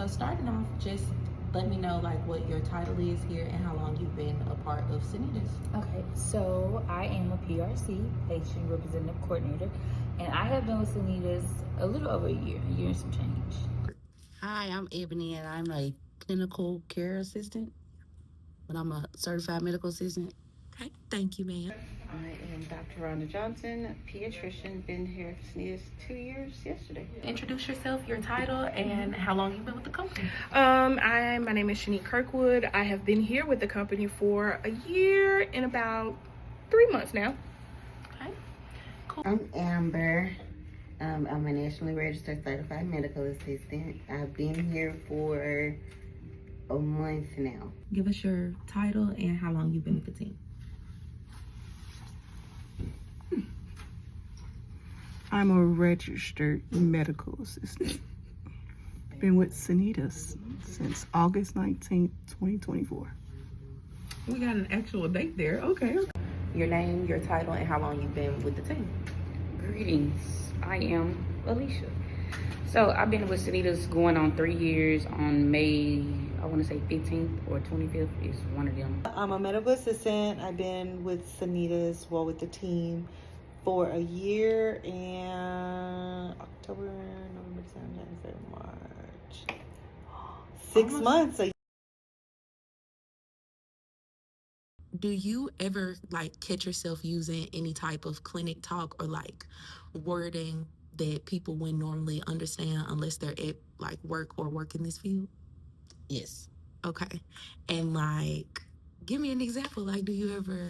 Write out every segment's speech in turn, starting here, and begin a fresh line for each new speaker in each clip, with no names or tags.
So starting off, just let me know like what your title is here and how long you've been a part of Sanitas.
Okay, so I am a PRC, Patient Representative Coordinator, and I have been with Sanitas a little over a year and some change.
Hi, I'm Ebony, and I'm a clinical care assistant, but I'm a certified medical assistant.
Okay, thank you, ma'am.
I am Dr. Rhonda Johnson, pediatrician. Been here for Sanitas 2 years yesterday.
Introduce yourself, your title, and how long you've been with the company.
My name is Shanique Kirkwood. I have been here with the company for a year and about 3 months now.
Okay, cool.
I'm Amber. I'm a nationally registered certified medical assistant. I've been here for a month now.
Give us your title and how long you've been with the team.
I'm a registered medical assistant. Been with Sanitas since August 19th, 2024.
We got an actual date there. Okay. Your name, your title, and how long you've been with the team.
Greetings. I am Alicia. So I've been with Sanitas going on 3 years. On May, I want to say 15th or 25th is one of them.
I'm a medical assistant. I've been with Sanitas, with the team, for a year and October, November, December, January, February, March. 6 months.
Do you ever like catch yourself using any type of clinic talk or like wording that people wouldn't normally understand unless they're at like work or work in this field?
Yes.
Okay. And like, give me an example. Like, do you ever...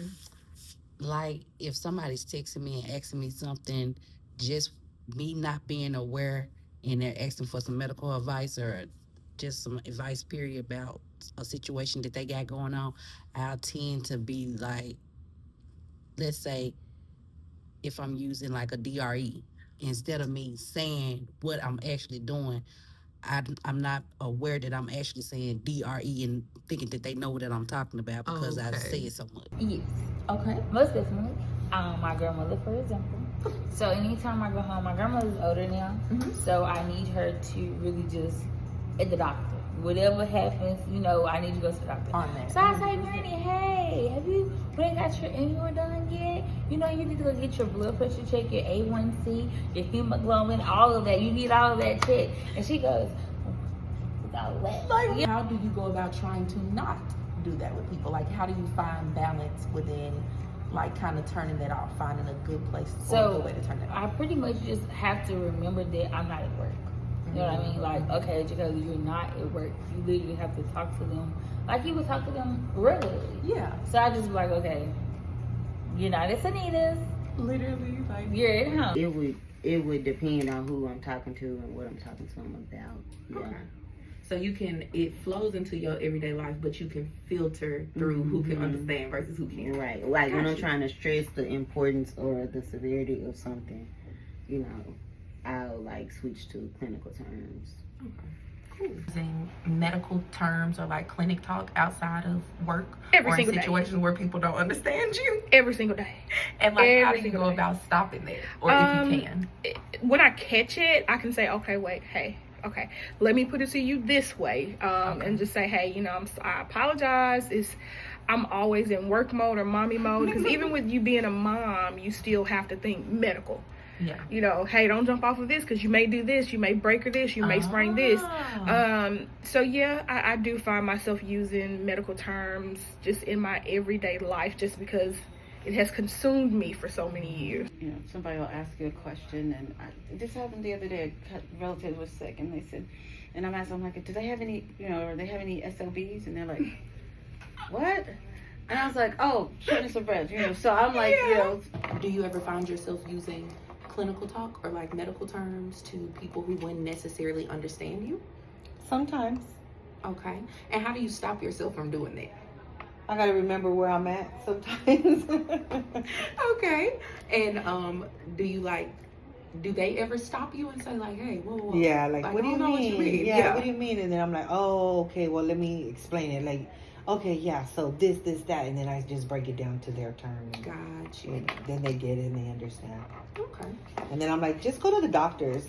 Like, if somebody's texting me and asking me something, just me not being aware and they're asking for some medical advice or just some advice, period, about a situation that they got going on, I'll tend to be like, let's say, if I'm using like a DRE, instead of me saying what I'm actually doing, I'm not aware that I'm actually saying DRE and thinking that they know what I'm talking about because I've said so much.
Yes.
Okay.
Most definitely. My grandmother, for example. So anytime I go home, my grandmother's older now, so I need her to really just, at the doctor, whatever happens, I need to go to the doctor.
On that.
So I say, Granny, hey, have you got your indoor done yet? You need to go get your blood pressure check, your A1C, your hemoglobin, all of that. You need all of that checked. And she goes, without that.
Like, how do you go about trying to not do that with people? Like, how do you find balance within like kind of turning that off, finding a good place or a good way to turn that off?
I pretty much just have to remember that I'm not at work. You know what I mean? Like, okay, because you're not at work, you literally have to talk to them like you would talk to them regularly.
Yeah.
So I just be like, okay, you're not at Sanitas.
Literally, like,
you're at home.
It would depend on who I'm talking to and what I'm talking to them about. Yeah.
Okay. So it flows into your everyday life, but you can filter through who can understand versus who can't.
Right. Like when I'm trying to stress the importance or the severity of something, I'll like switch to clinical terms.
Okay. Cool. Using medical terms or like clinic talk outside of work
Every
or in
single day.
situations where people don't understand you.
Every single day.
And like, how do you
single
go
day.
about stopping that? Or if you can?
When I catch it, I can say, okay, wait, hey, okay, let me put it to you this way, and just say, hey, I apologize. I'm always in work mode or mommy mode, because even with you being a mom, you still have to think medical.
Yeah.
Hey, don't jump off of this because you may do this, you may break or this, you may sprain this. So yeah, I do find myself using medical terms just in my everyday life, just because it has consumed me for so many years.
Somebody will ask you a question, and this happened the other day. A relative was sick, and they said, and I'm asking, I'm like, do they have any, or they have any SOBs? And they're like, what? And I was like, oh, shortness of breath, So I'm like,
Do you ever find yourself using clinical talk or like medical terms to people who wouldn't necessarily understand you?
Sometimes.
Okay. And how do you stop yourself from doing that?
I gotta remember where I'm at sometimes.
Okay. And do they ever stop you and say like, hey, whoa.
Yeah, like what do you mean?
Yeah,
what do you mean? And then I'm like, oh, okay, well, let me explain it. Like, okay, yeah, so this, that, and then I just break it down to their term.
Got you.
And then they get it and they understand.
Okay.
And then I'm like, just go to the doctors.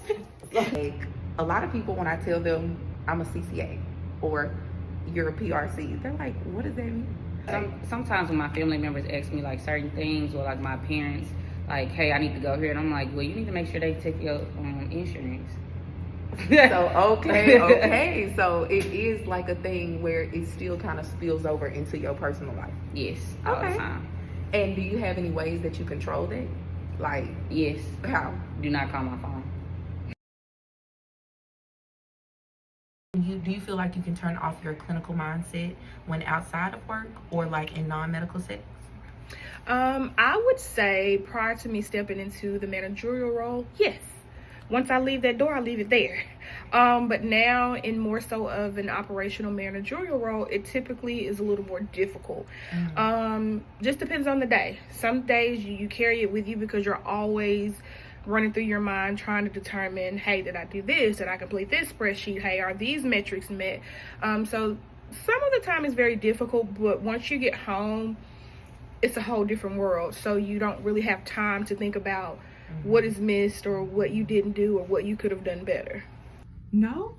Like, a lot of people, when I tell them I'm a CCA or you're a PRC. They're like, what does that mean?
Sometimes when my family members ask me like certain things, or like my parents, like, hey, I need to go here, and I'm like, well, you need to make sure they take your insurance.
So okay. So it is like a thing where it still kind of spills over into your personal life.
Yes, all the time.
And do you have any ways that you control that? Like,
yes.
how?
Do not call my phone.
Do you feel like you can turn off your clinical mindset when outside of work or like in non-medical settings?
I would say prior to me stepping into the managerial role, yes. Once I leave that door, I leave it there. But now in more so of an operational managerial role, it typically is a little more difficult. Just depends on the day. Some days you carry it with you because you're always running through your mind trying to determine, hey, did I do this? Did I complete this spreadsheet? Hey, are these metrics met? So some of the time it's very difficult, but once you get home, it's a whole different world. So you don't really have time to think about what is missed or what you didn't do or what you could have done better.
No,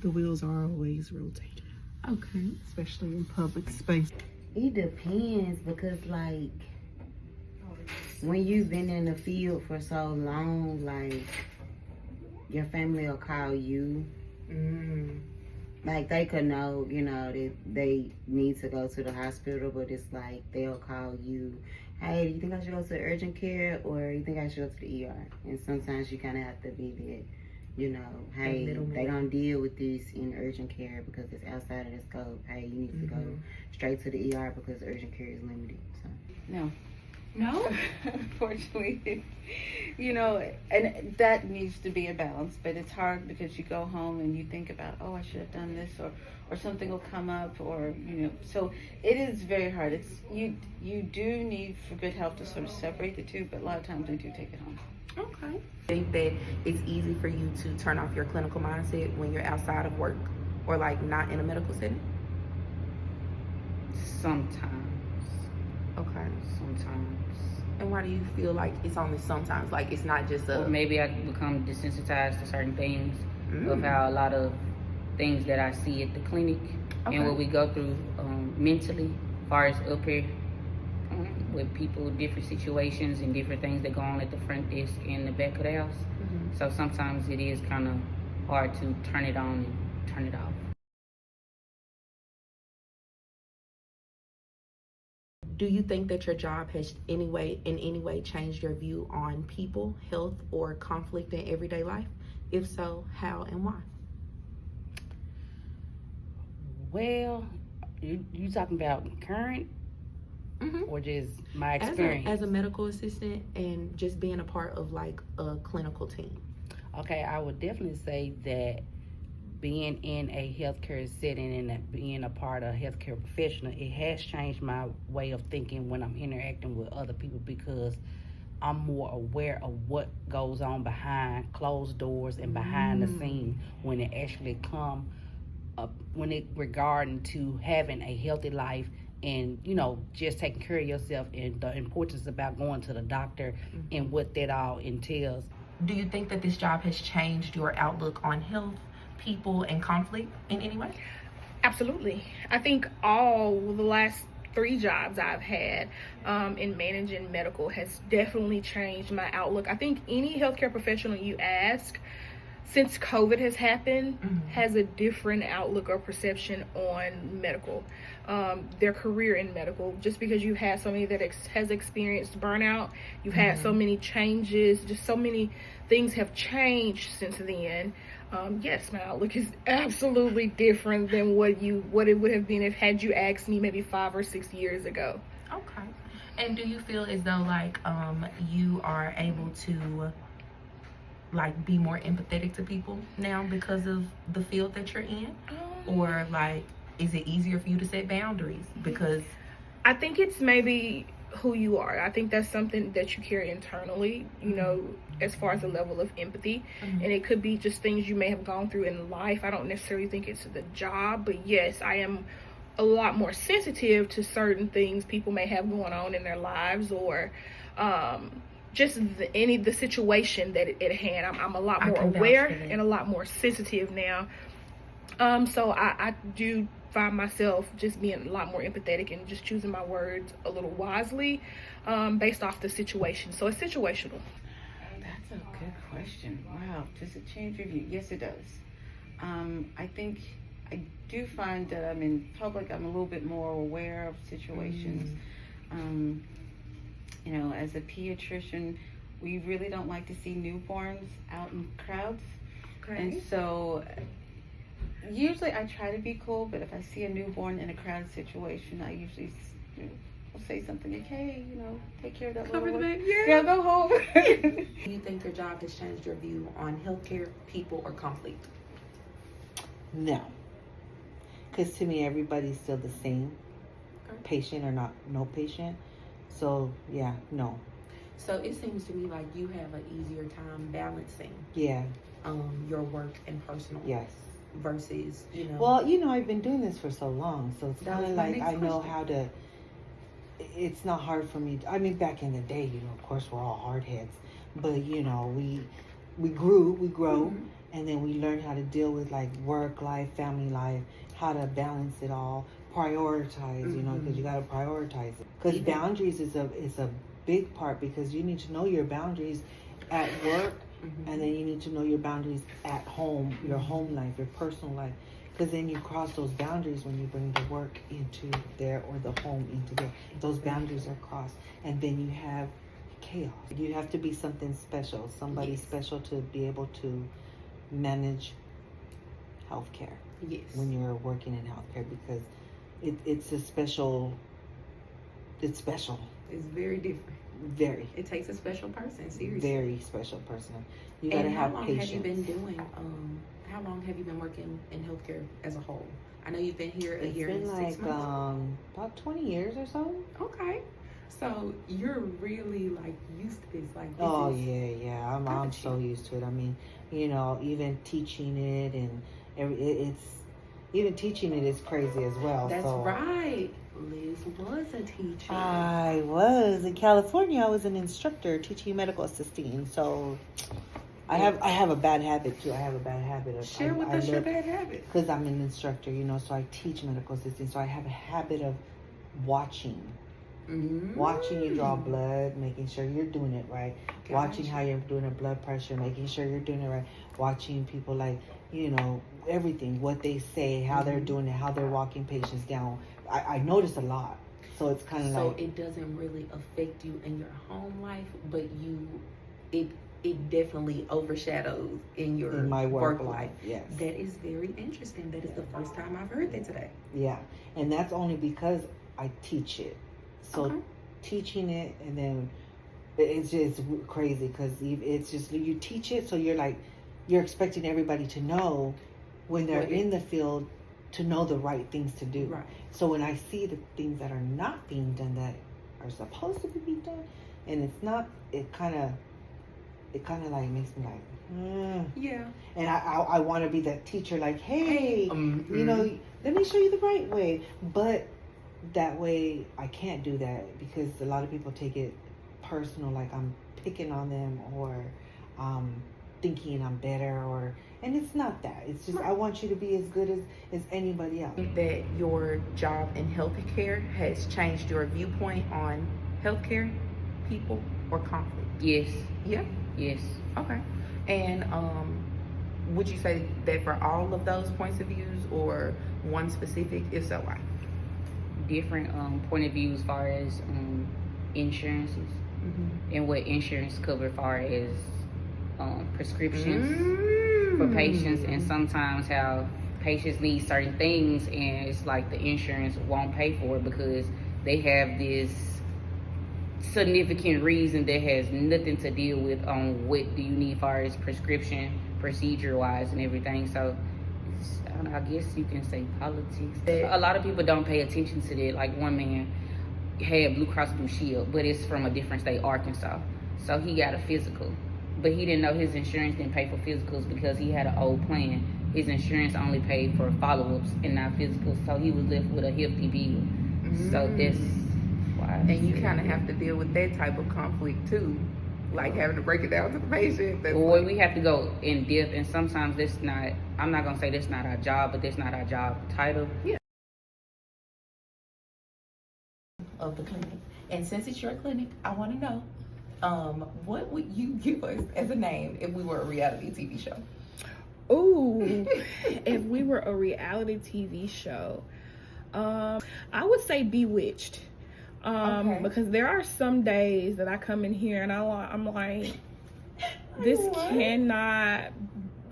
the wheels are always rotating.
Okay.
Especially in public space.
It depends because, like, when you've been in the field for so long, like, your family will call you. Like, they could know, that they need to go to the hospital, but it's like they'll call you, hey, do you think I should go to urgent care or you think I should go to the ER? And sometimes you kind of have to be that, hey, they don't deal with this in urgent care because it's outside of the scope. Hey, you need to go straight to the ER because urgent care is limited. So
No, unfortunately, and that needs to be a balance, but it's hard because you go home and you think about, oh, I should have done this, or something will come up, or, so it is very hard. It's, you do need for good health to sort of separate the two, but a lot of times we do take it home.
Okay. Think that it's easy for you to turn off your clinical mindset when you're outside of work or like not in a medical setting?
Sometimes.
Okay.
Sometimes.
And why do you feel like it's only sometimes? Like it's not just a...
Or maybe I become desensitized to certain things of how a lot of things that I see at the clinic and what we go through mentally, as far as up here with people, different situations and different things that go on at the front desk and the back of the house. So sometimes it is kind of hard to turn it on and turn it off.
Do you think that your job has in any way changed your view on people, health, or conflict in everyday life? If so, how and why?
Well, you talking about current or just my experience?
As a medical assistant and just being a part of like a clinical team.
Okay, I would definitely say that being in a healthcare setting and that being a part of a healthcare professional, it has changed my way of thinking when I'm interacting with other people because I'm more aware of what goes on behind closed doors and behind the scene when it actually come up, when it regarding to having a healthy life and just taking care of yourself and the importance about going to the doctor and what that all entails.
Do you think that this job has changed your outlook on health, people, and conflict in any way?
Absolutely. I think all the last 3 jobs I've had in managing medical has definitely changed my outlook. I think any healthcare professional you ask since COVID has happened has a different outlook or perception on medical, their career in medical, just because you've had somebody that has experienced burnout, you've had so many changes, just so many things have changed since then. Yes, my outlook is absolutely different than what it would have been if had you asked me maybe 5 or 6 years ago.
Okay. And do you feel as though like you are able to like be more empathetic to people now because of the field that you're in? Or like is it easier for you to set boundaries because
I think it's maybe who you are. I think that's something that you carry internally, as far as the level of empathy. And it could be just things you may have gone through in life. I don't necessarily think it's the job, but yes, I am a lot more sensitive to certain things people may have going on in their lives or just the situation that at hand. I'm a lot more aware and a lot more sensitive now So I do find myself just being a lot more empathetic and just choosing my words a little wisely, based off the situation. So it's situational.
That's a good question. Wow, does it change your view? Yes, it does. I think I do find that I'm in public, I'm a little bit more aware of situations. You know, as a pediatrician, we really don't like to see newborns out in crowds.
Okay.
And so usually I try to be cool, but if I see a newborn in a crowded situation, I usually will say something like, hey, you know, take care of that
Cover
little
the
one.
baby.
Yeah, go home.
Do you think your job has changed your view on healthcare, people, or conflict?
No. Because to me, everybody's still the same,
Okay.
patient or not, no patient. So, yeah, no.
So it seems to me like you have an easier time balancing
Yeah,
your work and personal
yes.
versus, you know.
Well, you know, I've been doing this for so long, so it's
That
kind
was
of
my
like
next
I know
question.
how to. It's not hard for me. I mean, back in the day, you know, of course, we're all hard heads, but you know, we grow,
Mhm.
and then we learn how to deal with like work life, family life, how to balance it all, prioritize. You know, because you got to prioritize it. Because
Even-
boundaries is a big part, because you need to know your boundaries at work, and then you need to know your boundaries at home, your home life, your personal life. Because then you cross those boundaries when you bring the work into there or the home into there. Those boundaries are crossed, and then you have chaos. You have to be something special, somebody
Yes.
special to be able to manage healthcare
Yes.
when you're working in healthcare, because it's a special. It's special,
It's very different.
very,
It takes a special person, seriously.
very special person. You gotta
And how
have
long
patience.
have you been doing? How long have you been working in healthcare as a whole? I know you've been here a
It's
year
been
and
like
6 months.
about 20 years or so.
Okay, so you're really like used to this. Like, this
Oh
is,
yeah. I'm
Got
so
you.
used to it. I mean, you know, even teaching it and it's even teaching it is crazy as well.
That's
so.
right. Liz was a teacher.
I was in California. I was an instructor teaching medical assisting. So I have a bad habit too. I have a bad habit of
Share with us your bad habit.
because I'm an instructor. You know, so I teach medical assisting. So I have a habit of watching. Watching you draw blood, making sure you're doing it right. Watching how you're doing a blood pressure, making sure you're doing it right. Watching people, like, you know, everything, what they say, how they're doing it, how they're walking patients down. I notice a lot. So it's kind of
So
like,
it doesn't really affect you in your home life, but it definitely overshadows in your
in my work
life.
life. Yes.
That is very interesting. That is the first time I've heard that today.
Yeah. And that's only because I teach it. So
Okay.
teaching it, and then it's just crazy because it's just, you teach it, so you're expecting everybody to know when they're
What
in the field, to know the right things to do.
Right.
So when I see the things that are not being done that are supposed to be done, and it's not, it kind of like makes me like,
Yeah.
and I want to be that teacher, like, hey,
Mm-hmm.
you know, let me show you the right way. But that way I can't do that, because a lot of people take it personal, like I'm picking on them, or thinking I'm better, and it's not that. It's just, I want you to be as good as anybody else.
That your job in healthcare has changed your viewpoint on healthcare, people, or conflict?
Yes.
Yeah.
Yes.
Okay. And would you say that for all of those points of views, or one specific? If so, why?
Different point of view as far as insurances and what insurance cover, as far as prescriptions for patients, and sometimes how patients need certain things, and it's like the insurance won't pay for it because they have this significant reason that has nothing to deal with on what do you need as far as prescription, procedure wise, and everything. So I don't know, I guess you can say politics. A lot of people don't pay attention to that. Like, one man had Blue Cross Blue Shield, but it's from a different state, Arkansas. So he got a physical, but he didn't know his insurance didn't pay for physicals because he had an old plan. His insurance only paid for follow-ups and not physicals, so he was left with a hefty bill. So that's why.
And you kind of have to deal with that type of conflict too,
like having to break it down to the patient. That's
Or
like,
we have to go in depth, and sometimes that's not. I'm not gonna say that's not our job, but that's not our job title.
yeah.
Of the clinic. And since it's your clinic, I want to know, what would you give us as a name if we were a reality TV show?
Ooh, if we were a reality TV show, I would say Bewitched.
Okay.
Because there are some days that I come in here and I'm like, this cannot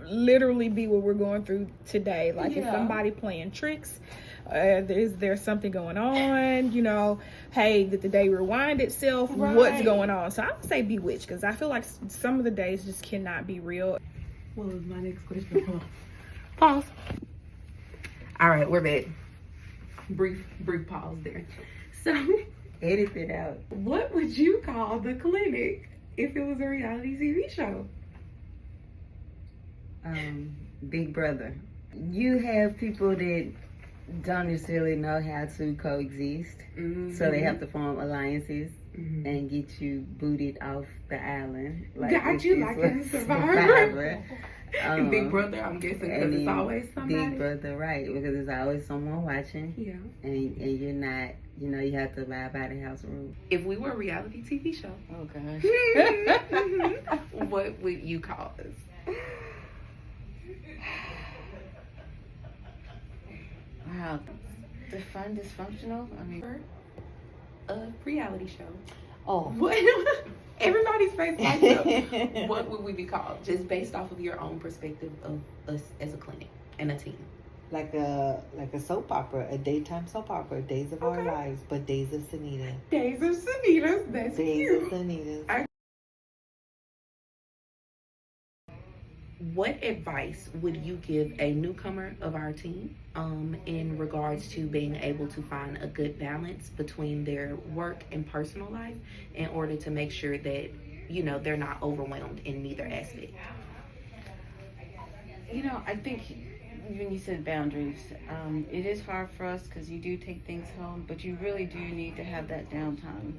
literally be what we're going through today. Like, is somebody playing tricks? Is there something going on? You know, hey, did the day rewind itself?
Right.
What's going on? So I would say Bewitched, because I feel like some of the days just cannot be real.
What was my next question?
Pause. All right, we're back. Brief pause there. So,
Edit it out.
what would you call the clinic if it was a reality TV show?
Big Brother. You have people that don't necessarily know how to coexist, so they have to form alliances and get you booted off the island.
Got you like a survivor. Big Brother, I'm guessing, because it's always somebody.
Big Brother, right? Because there's always someone watching.
Yeah.
And you're not, you have to abide by the house rules.
If we were a reality TV show,
Oh gosh.
what would you call us?
Wow. Define dysfunctional? I mean,
A reality show.
Oh.
What? Everybody's face lights up. What would we be called? Just based off of your own perspective of us as a clinic and a team.
Like a soap opera, a daytime soap opera, Days of Our Lives, but Days of Sunita.
Days of Sanitas. That's
Days
cute.
of Sanitas.
What advice would you give a newcomer of our team in regards to being able to find a good balance between their work and personal life in order to make sure that, they're not overwhelmed in neither aspect?
I think when you said boundaries, it is hard for us because you do take things home, but you really do need to have that downtime.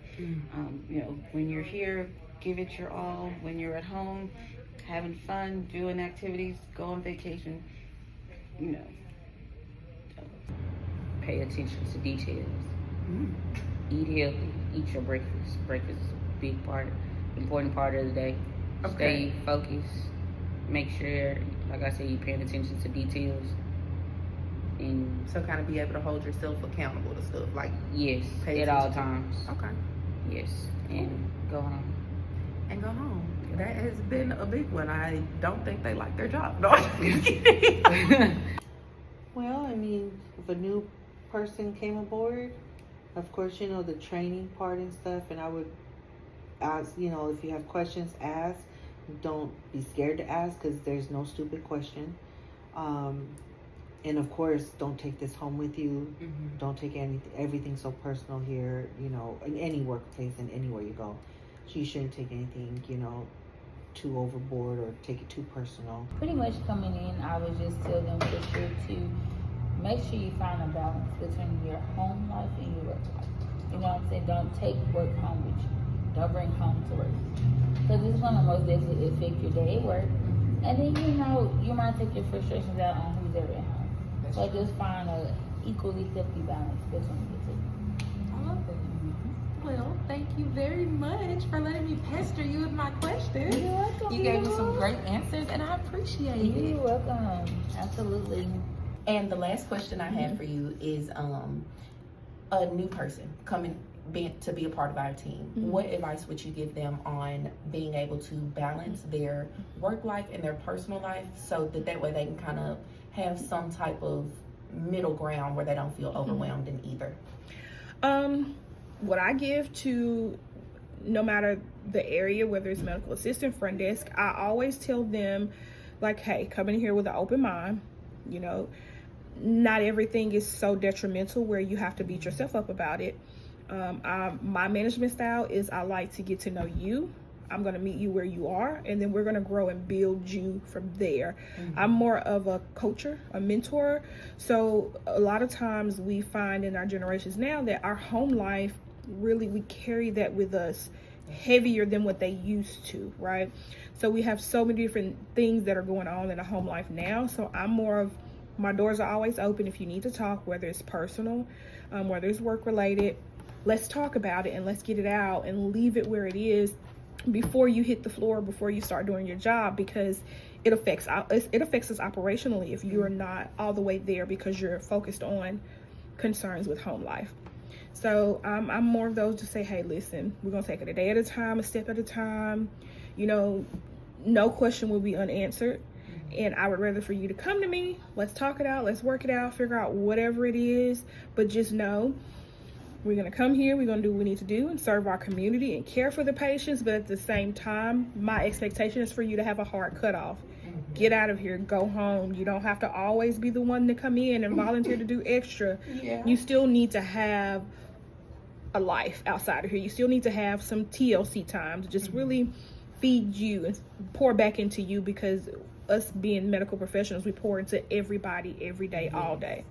When you're here, give it your all. When you're at home, having fun, doing activities, go on vacation, pay attention to details. Eat healthy, eat your breakfast. Breakfast is a big important part of the day.
Okay.
Stay focused. Make sure, like I said, you're paying attention to details. And
So kind of be able to hold yourself accountable to stuff like
yes,
pay
at all
attention to.
times.
Okay.
Yes, and go home.
And go home. That has been a big one. I don't think they like their job. No, I'm just kidding.
Well, I mean, if a new person came aboard, of course, the training part and stuff, and I would ask, if you have questions, ask. Don't be scared to ask, because there's no stupid question. And of course, don't take this home with you. Don't take everything so personal here, in any workplace and anywhere you go. So you shouldn't take anything, too overboard or take it too personal.
Pretty much coming in, I would just tell them for sure to make sure you find a balance between your home life and your work life. You know what I'm saying? Don't take work home with you. Don't bring home to work. Because it's going to most definitely affect your day at work. And then, you might take your frustrations out on who's ever at home. So just find a equally healthy balance between the two.
I love that. Well, thank you very much for letting me pester you with my questions.
You're welcome.
You gave me some great answers, and I appreciate it.
You're welcome. Absolutely.
And the last question I have for you is a new person to be a part of our team. What advice would you give them on being able to balance their work life and their personal life so that way they can kind of have some type of middle ground where they don't feel overwhelmed in either?
What I give to, no matter the area, whether it's medical assistant, front desk, I always tell them, like, hey, come in here with an open mind. Not everything is so detrimental where you have to beat yourself up about it. My management style is I like to get to know you. I'm going to meet you where you are, and then we're going to grow and build you from there. I'm more of a coacher, a mentor. So a lot of times we find in our generations now that our home life, really, we carry that with us heavier than what they used to, right? So we have so many different things that are going on in a home life now. So I'm more of, my doors are always open if you need to talk, whether it's personal, whether it's work related. Let's talk about it and let's get it out and leave it where it is before you hit the floor, before you start doing your job, because it affects us operationally if you're not all the way there because you're focused on concerns with home life. So I'm more of those to say, hey, listen, we're gonna take it a day at a time, a step at a time. You know, no question will be unanswered. And I would rather for you to come to me, let's talk it out, let's work it out, figure out whatever it is. But just know, we're gonna come here, we're gonna do what we need to do and serve our community and care for the patients. But at the same time, my expectation is for you to have a hard cutoff. Get out of here, go home. You don't have to always be the one to come in and volunteer to do extra. You still need to have a life outside of here. You still need to have some TLC time to just really feed you and pour back into you, because us being medical professionals, we pour into everybody every day, all day.